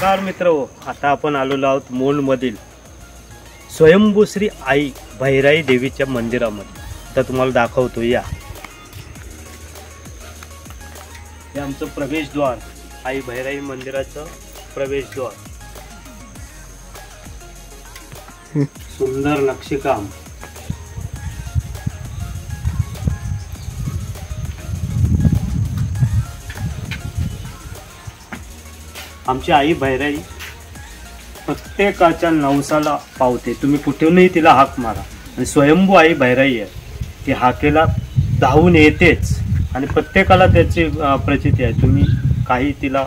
नमस्कार मित्रहो, आता आपण आलेलो आहोत मोंडमधील स्वयंभू श्री आई भैराई देवीच्या मंदिरामध्ये. तर तुम्हाला दाखवतो या. हे आमचं प्रवेशद्वार, आई भैराई मंदिराचं प्रवेशद्वार. सुंदर नक्षीकाम. आमची आई भैराई प्रत्येकाच्या नवसाला पावते. तुम्ही कुठूनही तिला हाक मारा. आणि स्वयंभू आई भैराई आहे, ती हाकेला धावून येतेच आणि प्रत्येकाला त्याची प्रचिती आहे. तुम्ही काही तिला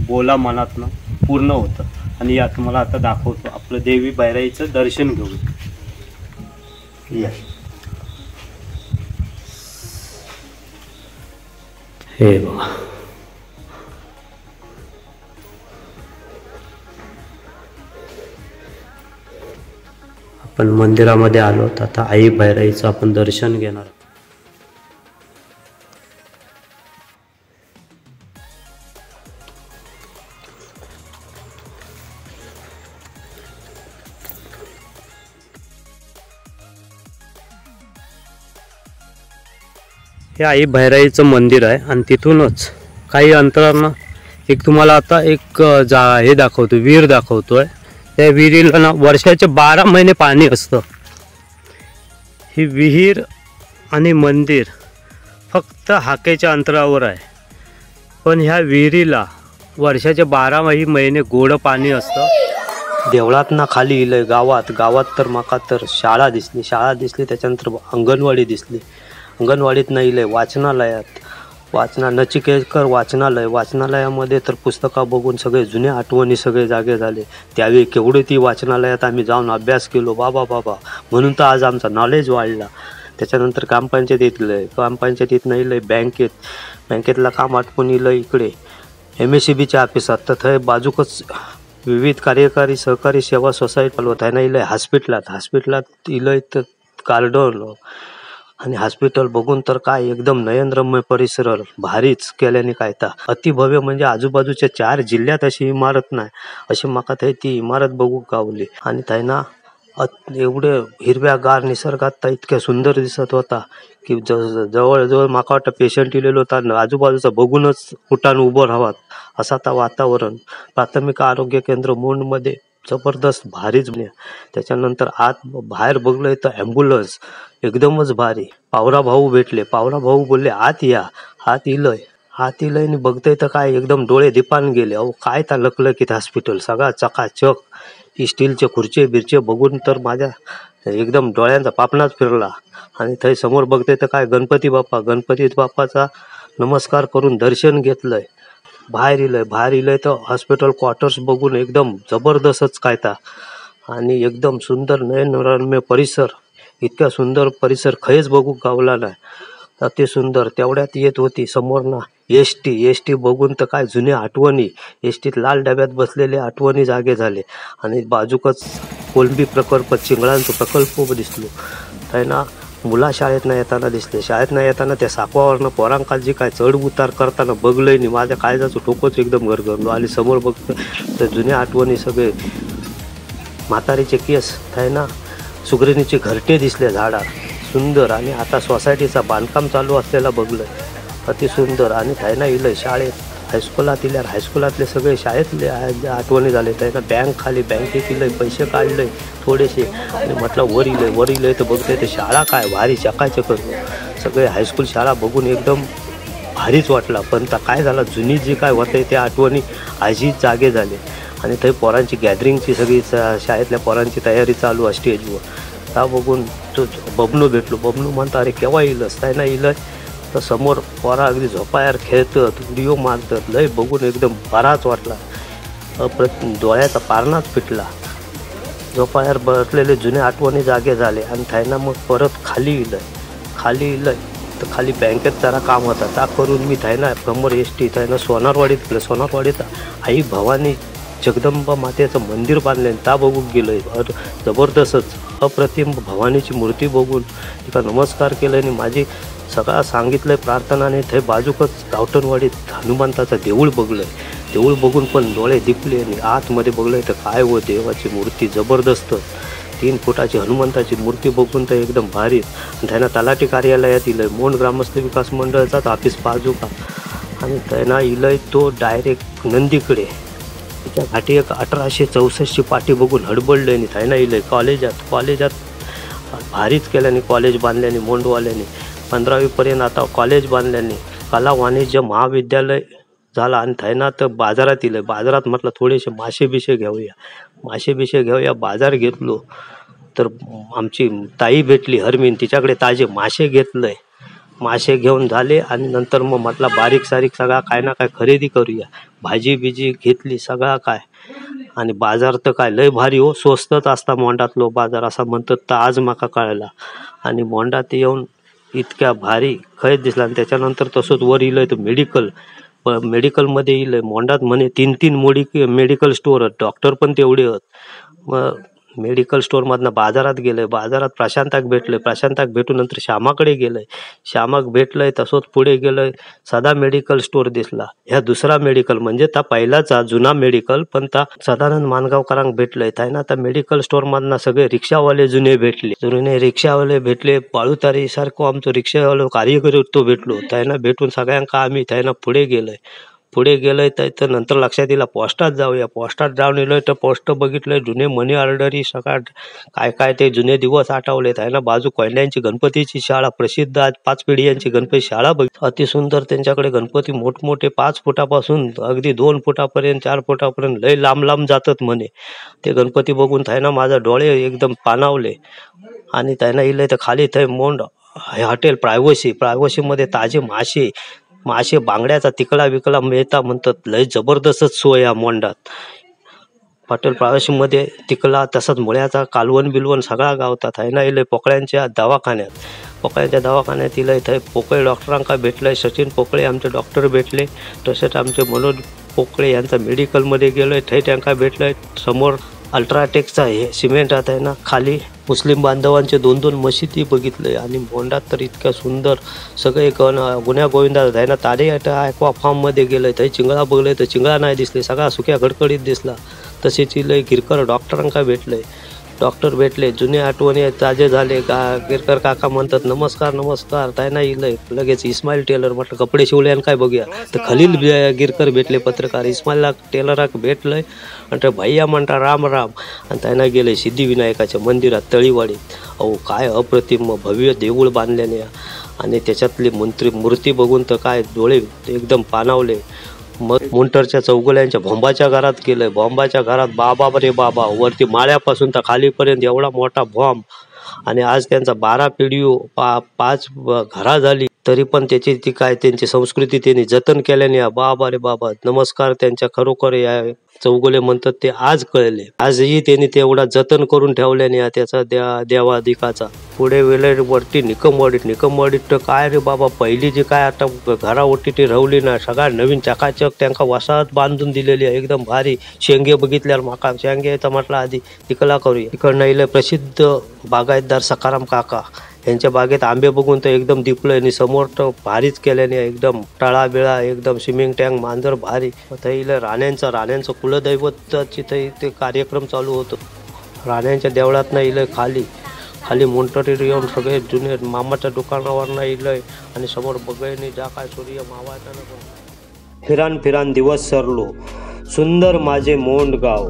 बोला मनातनं पूर्ण होतं. आणि या तुम्हाला आता दाखवतो, आपलं देवी भैराईचं दर्शन घेऊ या. हे बघा, आपण मंदिरामध्ये आलो. आता आई भैराईचं आपण दर्शन घेणार. हे आई भैराईचं मंदिर आहे आणि तिथूनच काही अंतरानं एक तुम्हाला आता एक हे दाखवतो, विहीर दाखवतोय. त्या विहिरीला ना वर्षाचे 12 महिने पाणी असतं. ही विहीर आणि मंदिर फक्त हाकेच्या अंतरावर आहे, पण ह्या विहिरीला वर्षाचे 12 महिने गोड पाणी असतं. देवळात ना खाली इलंय गावात तर माका तर शाळा दिसली त्याच्यानंतर अंगणवाडी दिसली. अंगणवाडीत नाही इलंय वाचनालयात. नचिकेतकर वाचनालयामध्ये तर पुस्तकं बघून सगळे जुन्या आठवणी सगळे जागे झाले. त्यावेळी केवढे ती वाचनालयात आम्ही जाऊन अभ्यास केलो बाबा म्हणून तर आज आमचा नॉलेज वाढला. त्याच्यानंतर ग्रामपंचायतीत नाही लय बँकेतला काम आठवण इलं. इकडे MSCBच्या ऑफिसात तर थंय बाजूकच विविध कार्यकारी सहकारी सेवा सोसायटी चालवत आहे ना इलंय. हॉस्पिटलात इलंय तर गार्डन आणि हॉस्पिटल बघून तर काय एकदम नयनरम्य परिसर भारीच केल्याने काय तर अतिभव्य. म्हणजे आजूबाजूच्या 4 जिल्ह्यात अशी इमारत नाही, अशी माका थंय ती इमारत बघू गावली. आणि थंय एवढे हिरव्यागार निसर्गात तर इतक्या सुंदर दिसत होता की जवळजवळ माका वाटतं पेशंट इलेलो होता. आजूबाजूचं बघूनच उठान उभं राहावं असा आता वातावरण. प्राथमिक आरोग्य केंद्र मोंडमध्ये जबरदस्त भारीच. त्याच्यानंतर आत बाहेर बघलंय तर ॲम्ब्युलन्स एकदमच भारी. पावरा भाऊ भेटले. पावरा भाऊ बोलले आत या. आत इलंय आणि बघतंय तर काय एकदम डोळे दिपान गेले. अहो काय त्या लकलकीत हॉस्पिटल, सगळा चकाचक. स्टीलचे खुर्चे बिरचे बघून तर माझ्या एकदम डोळ्यांचा पापणाच फिरला. आणि थंय समोर बघतंय तर काय गणपती बाप्पाचा नमस्कार करून दर्शन घेतलंय. बाहेर इलंय तर हॉस्पिटल क्वार्टर्स बघून एकदम जबरदस्तच काय ता. आणि एकदम सुंदर नयनरम्य परिसर. इतका सुंदर परिसर खयच बघू गावला नाही. अति सुंदर. तेवढ्यात येत होती समोर ना एस टी बघून तर काय जुन्या आठवणी. एसटीत लाल डब्यात बसलेले आठवणी जागे झाले. आणि बाजूकच कोलंबी प्रकल्प, चिंगळांचा प्रकल्प दिसलो. आहे ना मुला शाळेतनं येताना त्या साकवावरनं पोरांकाल जी काय चढ उतार करताना बघलंय नाही. माझ्या काळजाचं टोकच एकदम गरगरलो. आणि समोर बघतो तर जुन्या आठवणी सगळे. म्हातारीचे केस आहे ना, सुगरणीचे घरटे दिसले झाडात सुंदर. आणि आता सोसायटीचा बांधकाम चालू असलेला बघलंय अति सुंदर. आणि थायना इलंय शाळेत हायस्कुलातले सगळे शाळेतले आठवणी झाले. त्याला बँकेत इलंय पैसे काढले थोडेसे. आणि म्हटलं वर इलंय तर बघतोय ते शाळा काय भारी चकाचक. सगळे हायस्कूल शाळा बघून एकदम भारीच वाटला. पण काय झालं, जुनी जी काय होते त्या आठवणी आजीच जागे झाले. आणि ते पोरांची गॅदरिंगची सगळी शाळेतल्या पोरांची तयारी चालू आहे स्टेजवर. त्या बघून तो बबनू भेटलो. बबनू म्हणता अरे केव्हा येईलच काय नाही इलंय. तर समोर पोरा अगदी झोपायार खेळतात, व्हिडिओ मारतात. लय बघून एकदम बराच वाटला. डोळ्याचा पारणाच फिटला. झोपायार बसलेले जुन्या आठवणी जागे झाले. आणि थायना मग परत खाली इलंय तर खाली बँकेत जरा काम होता. त्या करून मी थायना समोर एसटी थायना सोनारवाडीत गेलं. सोनारवाडीत आई भवानी जगदंबा मातेचं मंदिर बांधले. त्या बघून गेलोय. जबरदस्तच अप्रतिम भवानीची मूर्ती बघून तिका नमस्कार केलं. आणि माझी सगळं सांगितलंय प्रार्थनाने. ते बाजूकच गावठणवाडीत हनुमंताचं देऊळ बघलंय. देऊळ बघून पण डोळे दिपले आणि आतमध्ये बघलं तर काय व देवाची मूर्ती जबरदस्त 3 फुटाची हनुमंताची मूर्ती बघून तर एकदम भारी. आणि त्यांना तलाठी कार्यालयात इलंय मोंड ग्रामस्थ विकास मंडळाचाच ऑफिस बाजूका आणि त्यांना इलंय तो डायरेक्ट नंदीकडे. त्या घाटी एक 1864ची पाठी बघून हडबडले आणि त्यांना इलंय कॉलेजात भारीच केल्याने कॉलेज बांधल्याने मोंडवाल्याने 15वी पर्यंत आता कॉलेज बांधल्याने कला वाणिज्य महाविद्यालय झाला. आणि थैना तर बाजारात इलंय. बाजारात म्हटलं थोडेसे मासे बिशे घेऊया. बाजार घेतलो तर आमची ताई भेटली हरमीन, तिच्याकडे ताजे मासे घेतलंय. मासे घेऊन झाले आणि नंतर मग म्हटलं बारीक सारीक सगळा काय ना काय खरेदी करूया. भाजी बिजी घेतली सगळा काय. आणि बाजार तर काय लय भारी हो, स्वस्तच असता मोंडातलो बाजार असा म्हणतात तर आज माका कळला. आणि मोंडात येऊन इतक्या भारी खय दिसला. आणि त्याच्यानंतर तसंच वर इलंय तर मेडिकलमध्ये इलंय मोंडात म्हणे 3 मेडिकल स्टोअर आहेत. डॉक्टर पण तेवढे आहेत. मग मेडिकल स्टोअरमधनं बाजारात गेलंय. बाजारात प्रशांताक भेटून नंतर श्यामाकडे गेलंय. श्यामाक भेटलंय तसंच पुढे गेलंय सदा मेडिकल स्टोअर दिसला. ह्या दुसरा मेडिकल म्हणजे त्या पहिलाचा जुना मेडिकल पण त्या सदानंद मानगावकरांक भेटलंय. त्यानं त्या मेडिकल स्टोअरमधनं सगळे रिक्षावाले जुने रिक्षावाले भेटले. पाळूतारी सारखं आमचं रिक्षावाले कार्यकर्ते तो भेटलो. त्यांना भेटून सगळ्यांका आम्ही त्यांना पुढे गेलोय तर नंतर लक्षात येईल पोस्टात जाऊया. पोस्टात जाऊन येलोय तर पोस्ट बघितलंय जुने मनी ऑर्डरी सगळं काय ते जुने दिवस आठवलेत. आहे ना बाजू कोयल्यांची गणपतीची शाळा प्रसिद्ध आज 5 पिढ्यांची गणपती शाळा अतिसुंदर. त्यांच्याकडे गणपती मोठमोठे 5 फुटापासून अगदी 2 फुटापर्यंत 4 फुटापर्यंत लय लांब जातात म्हणे. ते गणपती बघून ना माझा डोळे एकदम पाणावले. आणि त्यांना इलंय तर खाली थंय मोंड हॉटेल प्रायव्हसीमध्ये ताजे मासे बांगड्याचा तिकडा विकला मिळता म्हणतात. लय जबरदस्तच सोय या मोंडात. हॉटेल प्रायव्हसीमध्ये तिकला तसंच मुळ्याचा कालवण बिलवण सगळा गावतात. आहे ना इलंय पोकळ्यांच्या दवाखान्यात इलंय थंय पोकळे डॉक्टरांका भेटलंय. सचिन पोकळे आमचे डॉक्टर भेटले. तसेच आमचे मनोज पोकळे यांचा मेडिकलमध्ये गेलोय थंय त्यांना भेटलंय. समोर अल्ट्राटेकचा हे सिमेंट आहे ना खाली मुस्लिम बांधवांचे 2 मशिदी बघितले. आणि मोंडात तर इतक्या सुंदर सगळे गुन्ह्या गोविंदा आहे ना. तारे ॲक्वा फार्ममध्ये गेलंय थंय चिंगळा बघलंय तर चिंगळा नाही दिसले. सगळा सुक्या खडखडीत दिसला. तसेच इलंय गिरकर डॉक्टरांका भेटलंय. डॉक्टर भेटले. जुने आठवणी ताजे झाले. गिरकर काका म्हणतात नमस्कार. त्यांना इलंय लगेच इस्माईल टेलर म्हटलं कपडे शिवले काय बघूया तर खलील गिरकर भेटले पत्रकार. इस्माईल टेलराक भेटलंय. आणि भैया म्हणता राम. आणि त्यांना गेले सिद्धिविनायकाच्या मंदिरात तळीवाडीत. अहो काय अप्रतिम भव्य देऊळ बांधल्याने. आणि त्याच्यातली मूर्ती बघून तर काय डोळे एकदम पाणावले. मग मुंटरच्या चौगुल्यांच्या भोंबाच्या घरात गेलंय. भोंबाच्या घरात बाबा रे बाबा वरती माळ्यापासून तर खालीपर्यंत एवढा मोठा भोंब. आणि आज त्यांचा 12 पिढी 5 घरा झाली तरी पण त्यांची संस्कृती त्यांनी जतन केल्याने बाबा रे बाबा नमस्कार. त्यांच्या खरोखर या चौगुले म्हणतात ते आज कळले. आजही त्यांनी तेवढा जतन करून ठेवल्याने त्याचा देवाधिकाचा. पुढे वेळे वरती निकमवाडीत तर काय रे बाबा पहिली जी काय आता घरावरती ती रवली ना सगळा नवीन चकाचक त्यांना वसाहत बांधून दिलेली आहे एकदम भारी. शेंगे बघितल्यावर माका शेंगेचा म्हटलं आधी तिकला करूया. तिकडनं इले प्रसिद्ध बागायतदार सखाराम काका यांच्या बागेत आंबे बघून तर एकदम दिपलंय. आणि समोर तर भारीच केल्याने एकदम टळा बिळा एकदम स्विमिंग टँक मांजर भारी. इले राण्यांचं कुलदैवताची ते कार्यक्रम चालू होतो. राण्यांच्या देवळात नाही इलंय खाली मोंटरीवर येऊन सगळे जुने मामाच्या दुकानावर नाही इलंय. आणि समोर बघायने जा काय सूर्य मावायचा. फिरान दिवस सरलो सुंदर माझे मोंड गाव.